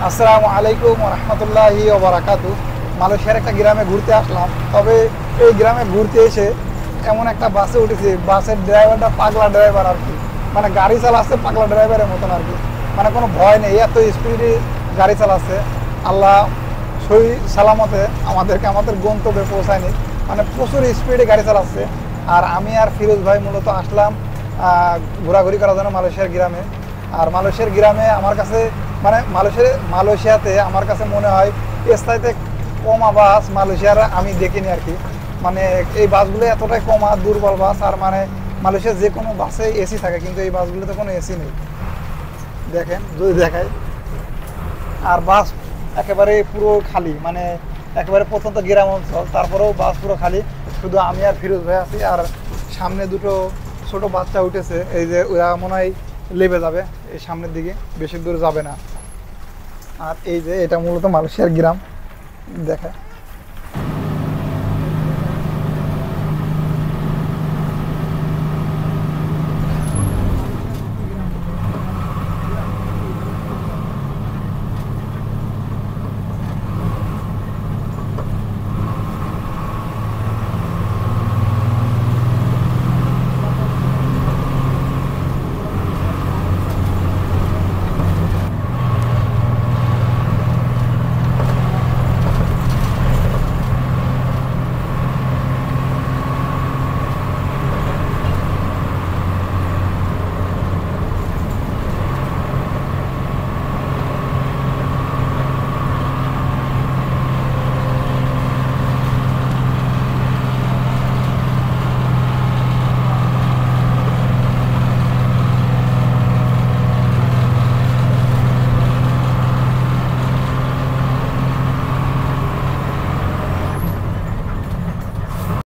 আসসালামু আলাইকুম রহমতুল্লাহি ওয়া বারাকাতু। মালয়েশিয়ার একটা গ্রামে ঘুরতে আসলাম। তবে এই গ্রামে ঘুরতে এসে এমন একটা বাসে উঠেছি, বাসের ড্রাইভারটা পাগলা ড্রাইভার আর কি। মানে গাড়ি চালাচ্ছে পাগলা ড্রাইভারের মতন আর কি। মানে কোনো ভয় নেই, এত স্পিডে গাড়ি চালাচ্ছে। আল্লাহ সহি সালামতে আমাদেরকে আমাদের গন্তব্যে পৌঁছায়নি। মানে প্রচুর স্পিডে গাড়ি চালাচ্ছে। আর আমি আর ফিরোজ ভাই মূলত আসলাম ঘোরাঘুরি করার জন্য মালয়েশিয়ার গ্রামে। আর মালয়েশিয়ার গ্রামে আমার কাছে মানে মালয়েশিয়াতে আমার কাছে মনে হয় স্থায়ীতে কমা বাস মালয়েশিয়ার আমি দেখিনি আর কি। মানে এই বাসগুলো এতটাই কমা দুর্বল বাস। আর মানে মালয়েশিয়ার যে কোনো বাসে এসি থাকে, কিন্তু এই বাসগুলোতে কোনো এসি নেই। দেখেন যদি দেখায়, আর বাস একেবারে পুরো খালি, মানে একেবারে প্রত্যন্ত গ্রাম অঞ্চল, তারপরেও বাস পুরো খালি। শুধু আমি আর ফিরোজ ভাই আছি। আর সামনে দুটো ছোট বাচ্চা উঠেছে, এই যে ওরা মনে হয় লেবে যাবে এই সামনের দিকে, বেশি দূর যাবে না। আর এই যে এটা মূলত মালয়েশিয়ার গ্রাম, দেখে